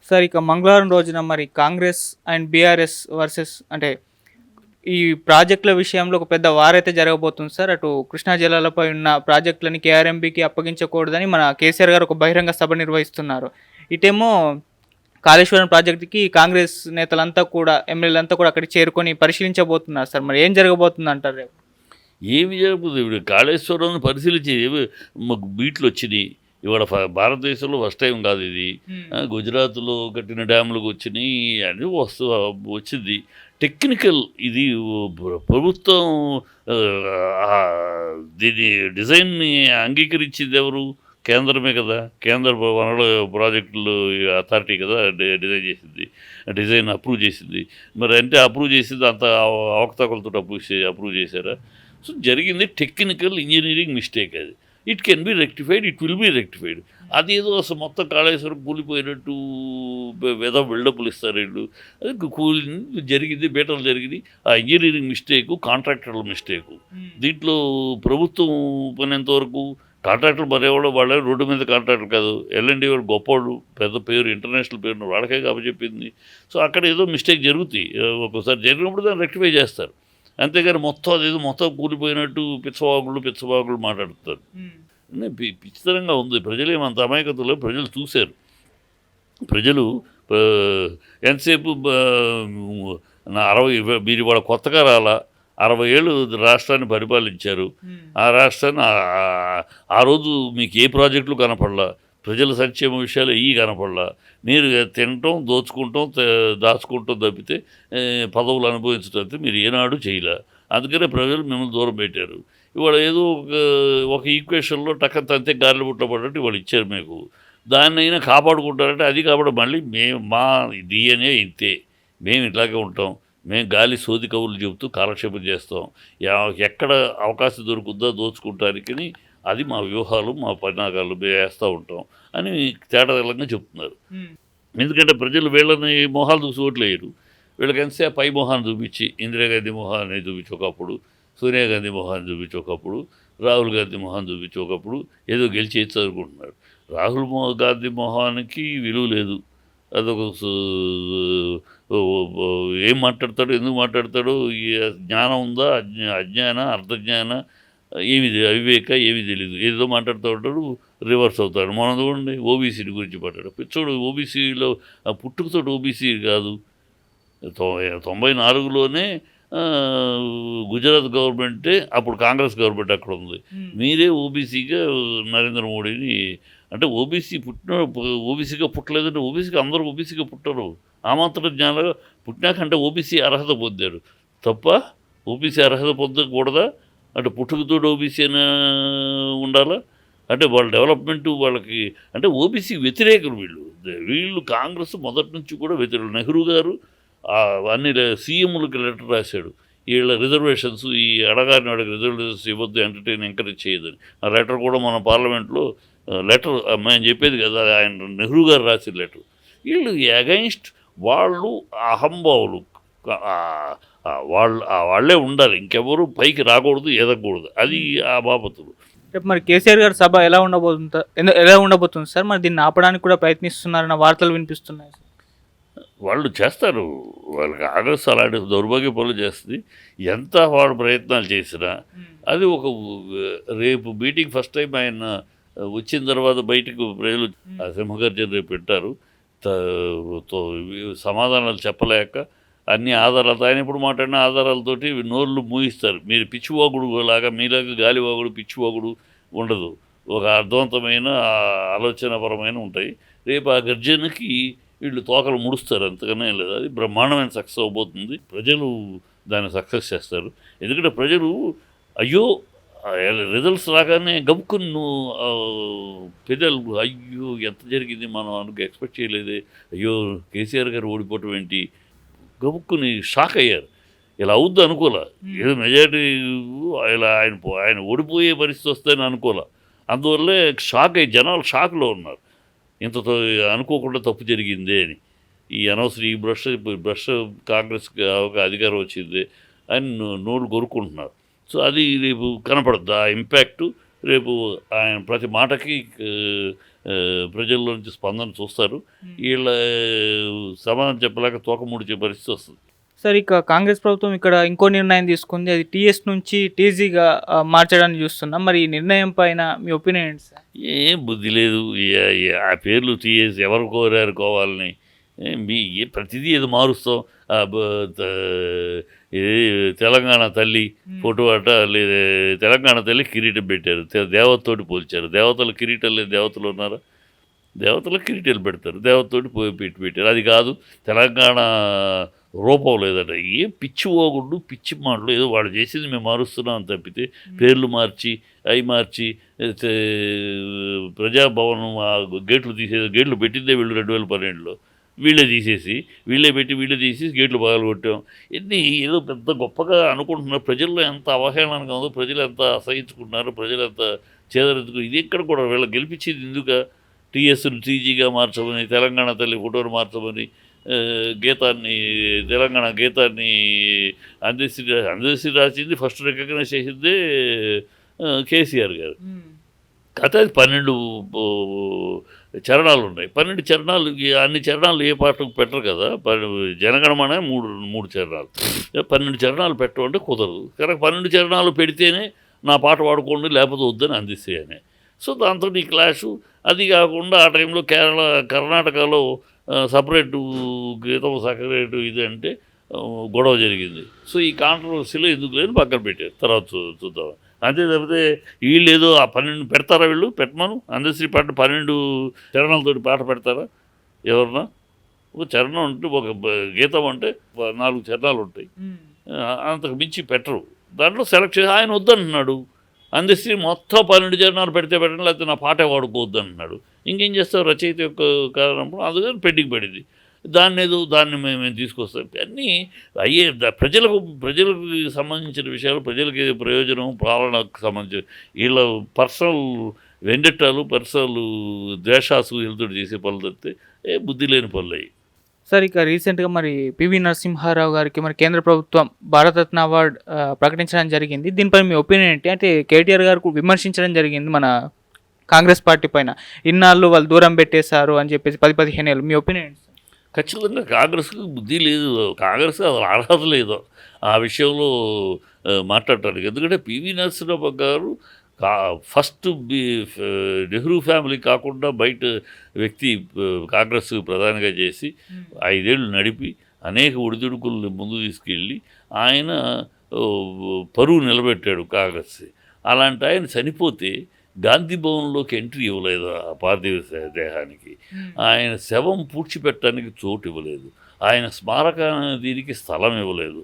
Sir ఇక మంగళవారం రోజున మరి కాంగ్రెస్ అండ్ బీఆర్ఎస్ వర్సెస్ అంటే ఈ ప్రాజెక్టుల విషయంలో ఒక పెద్ద వారైతే జరగబోతుంది సార్. అటు కృష్ణా జలాలపై ఉన్న ప్రాజెక్టులని కేఆర్ఎంబీకి అప్పగించకూడదని మన కేసీఆర్ గారు ఒక బహిరంగ సభ నిర్వహిస్తున్నారు. ఇటేమో కాళేశ్వరం ప్రాజెక్టుకి కాంగ్రెస్ నేతలంతా కూడా ఎమ్మెల్యేలంతా కూడా అక్కడికి చేరుకొని పరిశీలించబోతున్నారు సార్. మరి ఏం జరగబోతుంది అంటారు రేపు? ఏమి జరుగుతుంది ఇప్పుడు కాళేశ్వరం పరిశీలించి మాకు బీట్లు వచ్చినాయి. ఇవాళ భారతదేశంలో ఫస్ట్ టైం కాదు ఇది. గుజరాత్లో కట్టిన డ్యాములకు వచ్చినాయి అని వచ్చింది. టెక్నికల్ ఇది ప్రభుత్వం దీని డిజైన్ని అంగీకరించింది ఎవరు? కేంద్రమే కదా. కేంద్ర వనరుల ప్రాజెక్టులు అథారిటీ కదా డిజైన్ డిజైన్ అప్రూవ్ చేసింది. మరి అంటే అప్రూవ్ చేసింది అంత అవకతవకలతో అప్రూవ్ చేశారా? సో జరిగింది టెక్నికల్ ఇంజనీరింగ్ మిస్టేక్. అది it can be rectified, it will be rectified. అదేదో అసలు మొత్తం కాళేశ్వరం కూలిపోయినట్టు బిల్డప్లు ఇస్తారు వీళ్ళు. అది జరిగింది, బీటలు జరిగింది. ఆ ఇంజనీరింగ్ మిస్టేకు కాంట్రాక్టర్ల మిస్టేకు. దీంట్లో ప్రభుత్వం పనేంతవరకు కాంట్రాక్టర్లు మరేవాళ్ళు వాళ్ళే రోడ్డు మీద కాంట్రాక్టర్ కాదు. ఎల్ఎండి వాళ్ళు గొప్పవాళ్ళు, పెద్ద పేరు, ఇంటర్నేషనల్ పేరు వాళ్ళకే చెప్పింది. సో అక్కడ ఏదో మిస్టేక్ జరుగుతాయి. ఒక్కోసారి జరిగినప్పుడు దాన్ని రెక్టిఫై చేస్తారు. అంతేగాని మొత్తం కూలిపోయినట్టు పిచ్చవాగులు మాట్లాడుతారు. పిచ్చితనంగా ఉంది. ప్రజలేమంత అమాయకతలో ప్రజలు చూశారు. ప్రజలు ఎంతసేపు 60 మీరు ఇవాళ కొత్తగా రాలా, 60 ఏళ్ళు రాష్ట్రాన్ని పరిపాలించారు. ఆ రాష్ట్రాన్ని ఆ రోజు మీకు ఏ ప్రాజెక్టులు కనపడలా, ప్రజల సంక్షేమ విషయాలు కనపడలా. మీరు తినటం, దాచుకుంటాం తప్పితే పదవులు అనుభవించడం మీరు ఏనాడు చేయలే. అందుకనే ప్రజలు మిమ్మల్ని దూరం పెట్టారు. ఇవాళ ఏదో ఒక ఈక్వేషన్లో టక్కన తంతే గాలిలో బుట్ట పడ్డట్టు ఇవాళ ఇచ్చారు మీకు. దాన్ని అయినా కాపాడుకుంటారంటే అది కాబట్టి మళ్ళీ మా డిఎన్ఏ ఇంతే, మేము ఇట్లాగే ఉంటాం, మేము గాలి సోది కవులు చెబుతూ కాలక్షేపం చేస్తాం. ఎక్కడ అవకాశం దొరుకుద్దో దోచుకుంటానికి అది మా వ్యూహాలు, మా పరిణామాలు వేస్తూ ఉంటాం అని తేటతెల్లంగా చెప్తున్నారు. ఎందుకంటే ప్రజలు వీళ్ళని మొహాలు చూసి ఓట్లేయరు. వీళ్ళకి ఎంతసేపు పై మొహాన్ని చూపించి, ఇందిరాగాంధీ మొహాన్ని చూపించి ఒకప్పుడు, సోనియా గాంధీ మొహాన్ని చూపించి ఒకప్పుడు, రాహుల్ గాంధీ మొహాన్ని చూపించి ఒకప్పుడు ఏదో గెలిచి చదువుకుంటున్నాడు. రాహుల్ గాంధీ మొహానికి విలువ లేదు. అదొక ఏం మాట్లాడతాడో, ఎందుకు మాట్లాడతాడో, జ్ఞానం ఉందా, అజ్ఞాన, అర్ధజ్ఞాన, అవివేక ఏమీ తెలియదు. ఏదో మాట్లాడుతూ ఉంటాడు, రివర్స్ అవుతాడు. మనం చూడండి ఓబీసీని గురించి మాట్లాడు. పిచ్చోడు ఓబీసీలో పుట్టుకతో ఓబీసీ కాదు. 94లోనే గుజరాత్ గవర్నమెంటే, అప్పుడు కాంగ్రెస్ గవర్నమెంట్ అక్కడ ఉంది. మీరే ఓబీసీగా నరేంద్ర మోడీని అంటే ఓబీసీగా పుట్టలేదంటే అందరూ ఓబీసీగా పుట్టరు. ఆ మాత్రం జ్ఞానంగా పుట్టినాకంటే ఓబీసీ అర్హత పొందారు తప్ప ఓబీసీ అర్హత పొందకూడదా? అంటే పుట్టుకతో ఓబీసీ అని ఉండాలా? అంటే వాళ్ళ డెవలప్మెంటు వాళ్ళకి అంటే ఓబీసీ వ్యతిరేకులు వీళ్ళు కాంగ్రెస్ మొదటి నుంచి కూడా వ్యతిరేకులు. నెహ్రూ గారు అన్ని సీఎంలకు లెటర్ రాశాడు, వీళ్ళ రిజర్వేషన్స్ ఈ అడగారిని రిజర్వేషన్స్ ఇవ్వద్దు, ఎంకరేజ్ చేయదని. ఆ లెటర్ కూడా మన పార్లమెంట్లో లెటర్ మేము చెప్పేది కదా, ఆయన నెహ్రూ గారు రాసిన లెటర్. వీళ్ళు అగైన్స్ట్ వాళ్ళు అహంభావులు, వాళ్ళే ఉండాలి, ఇంకెవరు పైకి రాకూడదు, ఎదగకూడదు. అది ఆ బాపతులు. మరి కేసీఆర్ గారి సభ ఎలా ఉండబోతుంది సార్? మరి దీన్ని ఆపడానికి కూడా ప్రయత్నిస్తున్నారన్న వార్తలు వినిపిస్తున్నాయి. వాళ్ళు చేస్తారు, వాళ్ళకి కాంగ్రెస్ అలాంటి దౌర్భాగ్య పనులు చేస్తుంది. ఎంత వాడు ప్రయత్నాలు చేసినా అది ఒక రేపు మీటింగ్ ఫస్ట్ టైం ఆయన వచ్చిన తర్వాత బయటకు ప్రజలు సింహగర్జన రేపు పెట్టారు. సమాధానాలు చెప్పలేక అన్ని ఆధారాలతో, ఆయన ఎప్పుడు మాట్లాడిన ఆధారాలతోటి నోళ్ళు మూయిస్తారు. మీరు పిచ్చివాగుడు లాగా, మీలాగా గాలివాగుడు పిచ్చివాగుడు ఉండదు. ఒక అర్థవంతమైన ఆలోచనాపరమైన ఉంటాయి. రేపు ఆ గర్జనకి వీళ్ళు తోకలు ముడుస్తారు, అంతగానే లేదు. అది బ్రహ్మాండమైన సక్సెస్ అవబోతుంది. ప్రజలు దాన్ని సక్సెస్ చేస్తారు. ఎందుకంటే ప్రజలు అయ్యో రిజల్ట్స్ రాగానే గబుక్కుని పెద్దలు అయ్యో ఎంత జరిగింది, మనం ఎక్స్పెక్ట్ చేయలేదే, అయ్యో కేసీఆర్ గారు ఓడిపోవటం ఏంటి, గబుక్కుని షాక్ అయ్యారు. ఇలా అవుద్ది అనుకోలే. ఏదో మెజారిటీ ఇలా ఆయన ఓడిపోయే పరిస్థితి వస్తుందని అనుకోలే. అందువల్లే షాక్ అయ్యి జనాలు షాక్లో ఉన్నారు. ఇంత అనుకోకుండా తప్పు జరిగిందే అని. ఈ అనవసరం ఈ బ్రష్ కాంగ్రెస్కి అధికారం వచ్చింది అని నోళ్ళు కొరుక్కుంటున్నారు. సో అది రేపు కనపడుద్ది. ఆ ఇంపాక్టు రేపు ఆయన ప్రతి మాటకి ప్రజల్లో నుంచి స్పందన చూస్తారు. వీళ్ళ సమాధానం చెప్పలేక తోకముడిచే పరిస్థితి వస్తుంది. సార్ ఇక కాంగ్రెస్ ప్రభుత్వం ఇక్కడ ఇంకో నిర్ణయం తీసుకుంది. అది టీఎస్ నుంచి టీజీగా మార్చడానికి చూస్తున్నాం. మరి ఈ నిర్ణయం పైన మీ ఒపీనియన్ ఏంటి సార్? ఏం బుద్ధి లేదు. ఆ పేర్లు తీయేసి ఎవరు కోరారు కోవాలని? ప్రతిదీ ఏదో మారుస్తాం. ఇది తెలంగాణ తల్లి ఫోటో అట లేదా తెలంగాణ తల్లి కిరీటం పెట్టారు, దేవతతోటి పోల్చారు. దేవతలు కిరీటం లేదు, దేవతలు ఉన్నారా? దేవతలకు కిరీటాలు పెడతారు, దేవతతోటి పెట్టారు. అది కాదు, తెలంగాణ రూపం లేదట. ఏం పిచ్చి ఓగుండు పిచ్చి మాటలు ఏదో వాళ్ళు చేసింది మేము మారుస్తున్నాం అని తప్పితే పేర్లు మార్చి అవి మార్చి ప్రజాభవనం గేట్లు గేట్లు పెట్టిందే వీళ్ళు 2012లో వీళ్ళే తీసేసి వీళ్ళే తీసేసి గేట్లు పగలగొట్టాం. ఇన్ని ఏదో పెద్ద గొప్పగా అనుకుంటున్నారు. ప్రజల్లో ఎంత అవహేళనగా ఉందో, ప్రజలు ఎంత అసహించుకుంటున్నారు, ప్రజలు ఎంత చేదరెత్తుకు. ఇది ఎక్కడ కూడా వీళ్ళ గెలిపించేది ఎందుకు? టీఎస్ను టీజీగా మార్చమని, తెలంగాణ తల్లి ఫోటోను మార్చమని, గీతాన్ని తెలంగాణ గీతాన్ని అందశ్రీ రాసింది ఫస్ట్ రికగ్నైజ్ చేసిందే కేసీఆర్ గారు. కథ 12 చరణాలు ఉన్నాయి. 12 చరణాలు, అన్ని చరణాలు ఏ పాటకు పెట్టరు కదా. జనగణమన మూడు చరణాలు, 12 చరణాలు పెట్టమంటే కుదరదు. కనుక 12 చరణాలు పెడితేనే నా పాట వాడుకోండి, లేకపోతే వద్దని అందిస్తాయని. సో దాంతో ఈ క్లాషు. అది కాకుండా ఆ టైంలో కర్ణాటకలో సపరేటు గీతం సపరేటు ఇది అంటే గొడవ జరిగింది. సో ఈ కాంట్రవర్సీలో ఎందుకు లేని పక్కన పెట్టారు, తర్వాత చూద్దాం. అంతే తప్పితే వీళ్ళు ఏదో ఆ 12 పెడతారా? వీళ్ళు పెట్టమను అందశ్రీ పాట 12 చరణాలతోటి పాట పెడతారా ఎవరన్నా? ఒక చరణం అంటే ఒక గీతం అంటే 4 చరణాలు ఉంటాయి, అంతకు మించి పెట్టరు. దాంట్లో సెలెక్ట్ చేసి ఆయన వద్దంటున్నాడు. అందశ్రీ మొత్తం 12 చరణాలు పెడితే పెట్టండి, లేకపోతే నా పాటే వాడుకోవద్దు అంటున్నాడు. ఇంకేం చేస్తావు? రచయిత యొక్క కారణం అందుకని పెండింగ్ పడింది. దాన్ని మేము తీసుకొస్తాం. అన్నీ అయ్యే ప్రజలకు సంబంధించిన విషయాలు, ప్రజలకి ప్రయోజనం, పాలనకు సంబంధించిన వీళ్ళ పర్సనల్ వెండెట్టాలు, పర్సనల్ ద్వేషాసు వీళ్ళతో చేసే పనులు తప్పితే బుద్ధి లేని పనులు అయ్యి. సార్ ఇక రీసెంట్గా మరి పివి నరసింహారావు గారికి మరి కేంద్ర ప్రభుత్వం భారతరత్న అవార్డు ప్రకటించడం జరిగింది. దీనిపై మీ ఒపీనియన్ ఏంటి? అంటే కేటీఆర్ గారు విమర్శించడం జరిగింది మన కాంగ్రెస్ పార్టీ పైన, ఇన్నాళ్ళు వాళ్ళు దూరం పెట్టేశారు అని చెప్పేసి 10-15 ఏళ్ళు. మీ ఒపీనియన్ ఏంటి? ఖచ్చితంగా కాంగ్రెస్కి బుద్ధి లేదు, కాంగ్రెస్ అసలు అర్హత లేదు ఆ విషయంలో మాట్లాడటానికి. ఎందుకంటే పివి నరసింహారావు గారు ఫస్ట్ నెహ్రూ ఫ్యామిలీ కాకుండా బయట వ్యక్తి కాంగ్రెస్ ప్రధానిగా చేసి 5 ఏళ్ళు నడిపి అనేక ఒడిదుడుకుల్ని ముందు తీసుకెళ్ళి ఆయన పరువు నిలబెట్టాడు కాంగ్రెస్. అలాంటి ఆయన చనిపోతే గాంధీ భవన్లోకి ఎంట్రీ ఇవ్వలేదు ఆ పార్థివ దేహానికి. ఆయన శవం పూడ్చిపెట్టడానికి చోటు ఇవ్వలేదు, ఆయన స్మారక దీనికి స్థలం ఇవ్వలేదు.